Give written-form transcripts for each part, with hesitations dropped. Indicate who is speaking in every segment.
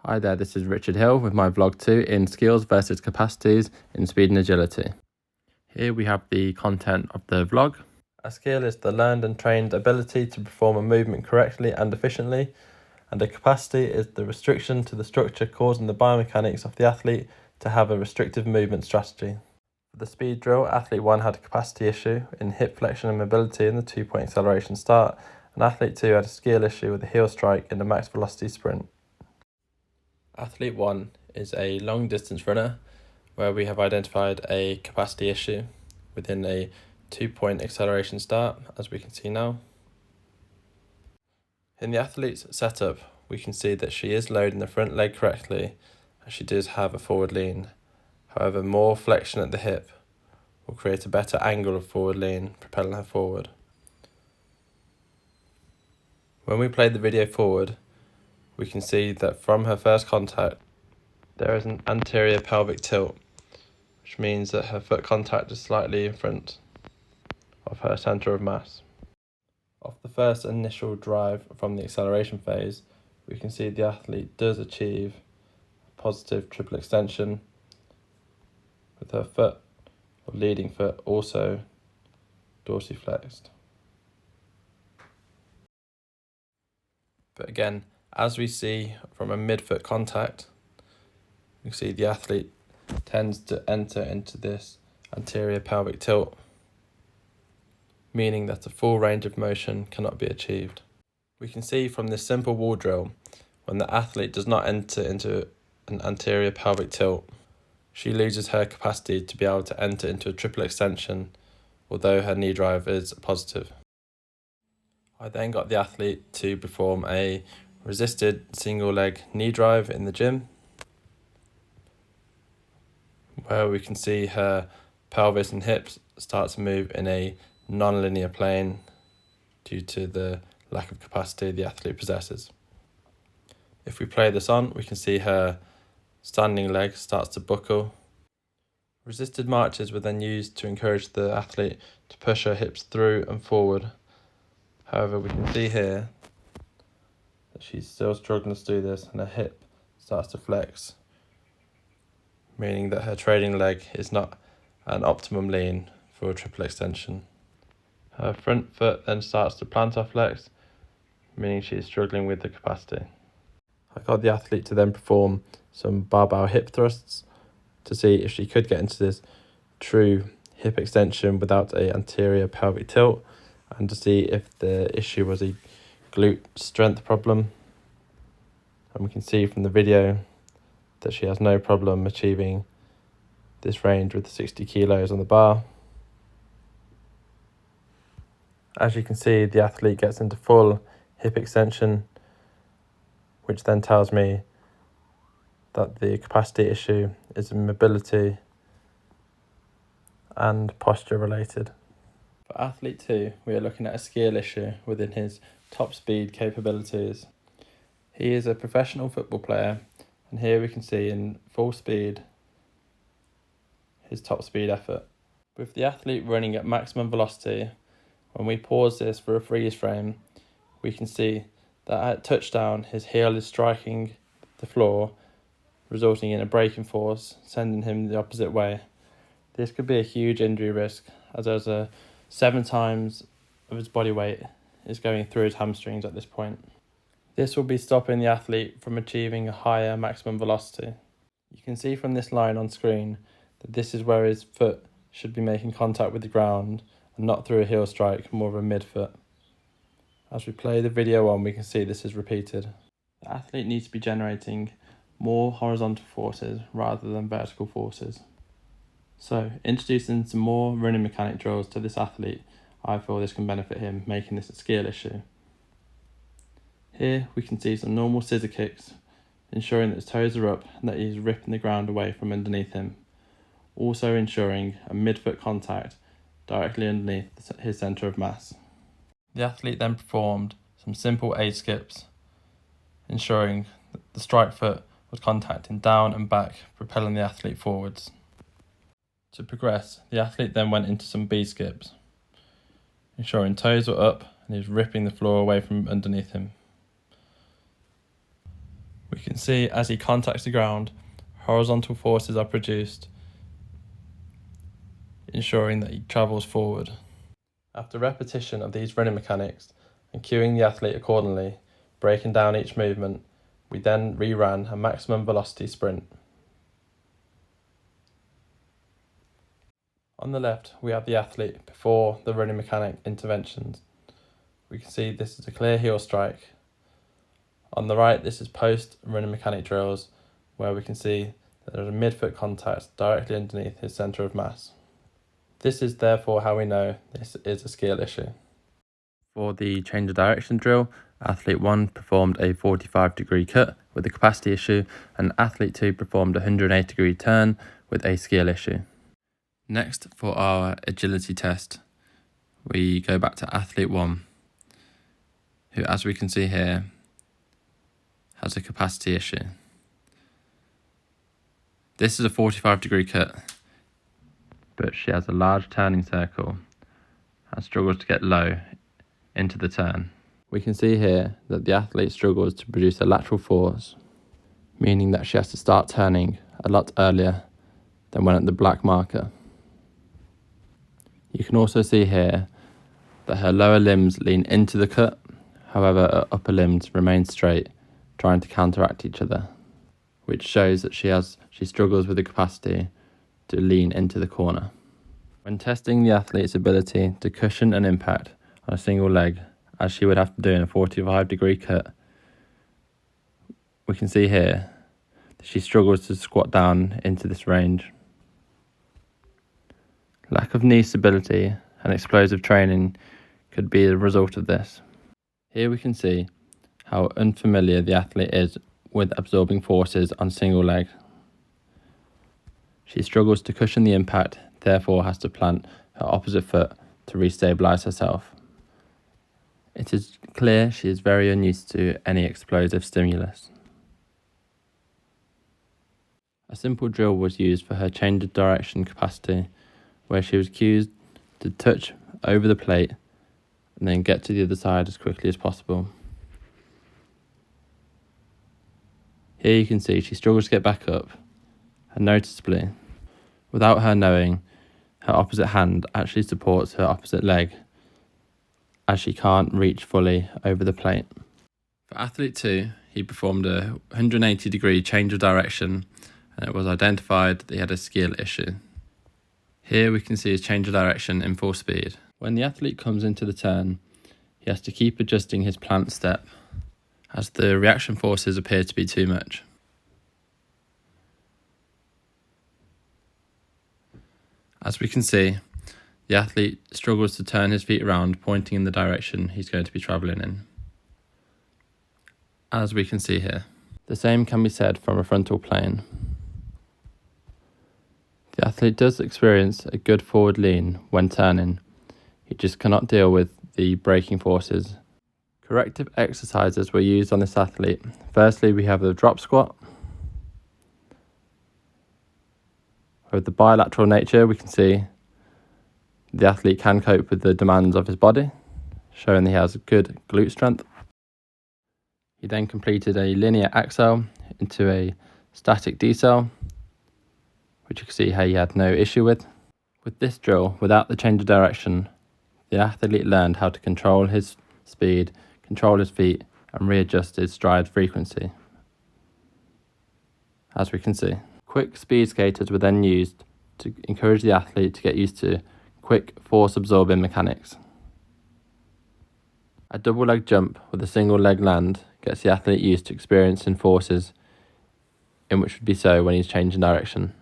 Speaker 1: Hi there, this is Richard Hill with my vlog 2 in skills versus capacities in speed and agility. Here we have the content of the vlog. A skill is the learned and trained ability to perform a movement correctly and efficiently, and a capacity is the restriction to the structure causing the biomechanics of the athlete to have a restrictive movement strategy. For the speed drill, athlete 1 had a capacity issue in hip flexion and mobility in the 2-point acceleration start, and athlete 2 had a skill issue with a heel strike in the max velocity sprint. Athlete 1 is a long distance runner where we have identified a capacity issue within a 2-point acceleration start, as we can see now. In the athlete's setup, we can see that she is loading the front leg correctly and she does have a forward lean. However, more flexion at the hip will create a better angle of forward lean, propelling her forward. When we play the video forward, we can see that from her first contact, there is an anterior pelvic tilt, which means that her foot contact is slightly in front of her centre of mass. Off the first initial drive from the acceleration phase, we can see the athlete does achieve a positive triple extension, with her foot, or leading foot, also dorsiflexed. But again, as we see from a midfoot contact, you can see the athlete tends to enter into this anterior pelvic tilt, meaning that a full range of motion cannot be achieved. We can see from this simple wall drill, when the athlete does not enter into an anterior pelvic tilt, she loses her capacity to be able to enter into a triple extension, although her knee drive is positive. I then got the athlete to perform a resisted single leg knee drive in the gym, where we can see her pelvis and hips start to move in a non-linear plane due to the lack of capacity the athlete possesses. If we play this on, we can see her standing leg starts to buckle. Resisted marches were then used to encourage the athlete to push her hips through and forward. However, we can see here that she's still struggling to do this and her hip starts to flex, meaning that her trailing leg is not an optimum lean for a triple extension. Her front foot then starts to plantar flex, meaning she is struggling with the capacity. I got the athlete to then perform some barbell hip thrusts to see if she could get into this true hip extension without an anterior pelvic tilt, and to see if the issue was a glute strength problem. And we can see from the video that she has no problem achieving this range with 60 kilos on the bar. As you can see, the athlete gets into full hip extension, which then tells me that the capacity issue is mobility and posture related. For athlete 2, we are looking at a skill issue within his top speed capabilities. He is a professional football player, and here we can see in full speed his top speed effort. With the athlete running at maximum velocity, when we pause this for a freeze frame, we can see that at touchdown his heel is striking the floor, resulting in a braking force, sending him the opposite way. This could be a huge injury risk, as there's 7 times of his body weight is going through his hamstrings at this point. This will be stopping the athlete from achieving a higher maximum velocity. You can see from this line on screen that this is where his foot should be making contact with the ground and not through a heel strike, more of a midfoot. As we play the video on, we can see this is repeated. The athlete needs to be generating more horizontal forces rather than vertical forces. So, introducing some more running mechanic drills to this athlete, I feel this can benefit him, making this a skill issue. Here we can see some normal scissor kicks, ensuring that his toes are up and that he's ripping the ground away from underneath him, also ensuring a midfoot contact directly underneath his centre of mass. The athlete then performed some simple A skips, ensuring that the strike foot was contacting down and back, propelling the athlete forwards. To progress, the athlete then went into some B skips, ensuring toes were up and he was ripping the floor away from underneath him. We can see as he contacts the ground, horizontal forces are produced, ensuring that he travels forward. After repetition of these running mechanics and cueing the athlete accordingly, breaking down each movement, we then re-ran a maximum velocity sprint. On the left, we have the athlete before the running mechanic interventions. We can see this is a clear heel strike. On the right, this is post running mechanic drills, where we can see that there's a midfoot contact directly underneath his centre of mass. This is therefore how we know this is a skill issue. For the change of direction drill, athlete 1 performed a 45-degree cut with a capacity issue, and athlete 2 performed a 180-degree turn with a skill issue. Next, for our agility test, we go back to athlete 1, who, as we can see here, has a capacity issue. This is a 45-degree cut, but she has a large turning circle and struggles to get low into the turn. We can see here that the athlete struggles to produce a lateral force, meaning that she has to start turning a lot earlier than when at the black marker. You can also see here that her lower limbs lean into the cut, however her upper limbs remain straight, trying to counteract each other, which shows that she struggles with the capacity to lean into the corner. When testing the athlete's ability to cushion an impact on a single leg, as she would have to do in a 45-degree cut, we can see here that she struggles to squat down into this range. Lack of knee stability and explosive training could be the result of this. Here we can see how unfamiliar the athlete is with absorbing forces on single leg. She struggles to cushion the impact, therefore has to plant her opposite foot to restabilize herself. It is clear she is very unused to any explosive stimulus. A simple drill was used for her change of direction capacity, where she was cued to touch over the plate and then get to the other side as quickly as possible. Here you can see she struggles to get back up, and noticeably, without her knowing, her opposite hand actually supports her opposite leg, as she can't reach fully over the plate. For athlete 2, he performed a 180-degree change of direction, and it was identified that he had a skill issue. Here we can see his change of direction in full speed. When the athlete comes into the turn, he has to keep adjusting his plant step, as the reaction forces appear to be too much. As we can see, the athlete struggles to turn his feet around, pointing in the direction he's going to be travelling in. As we can see here. The same can be said from a frontal plane. The athlete does experience a good forward lean when turning. He just cannot deal with the braking forces. Corrective exercises were used on this athlete. Firstly, we have the drop squat. With the bilateral nature, we can see the athlete can cope with the demands of his body, showing that he has good glute strength. He then completed a linear accel into a static decel, which you can see how he had no issue with. With this drill, without the change of direction, the athlete learned how to control his speed, control his feet, and readjust his stride frequency. As we can see. Quick speed skaters were then used to encourage the athlete to get used to quick force absorbing mechanics. A double leg jump with a single leg land gets the athlete used to experiencing forces in which would be so when he's changing direction.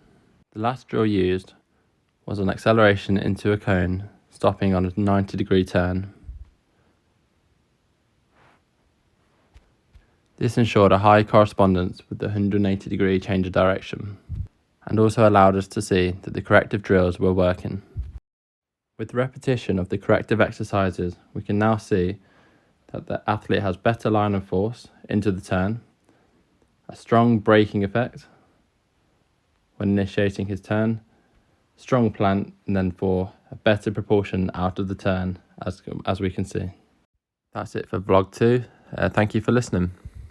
Speaker 1: The last drill used was an acceleration into a cone, stopping on a 90-degree turn. This ensured a high correspondence with the 180-degree change of direction, and also allowed us to see that the corrective drills were working. With repetition of the corrective exercises, we can now see that the athlete has better line of force into the turn, a strong braking effect when initiating his turn, strong plant, and then for a better propulsion out of the turn, as we can see. That's it for vlog 2. Thank you for listening.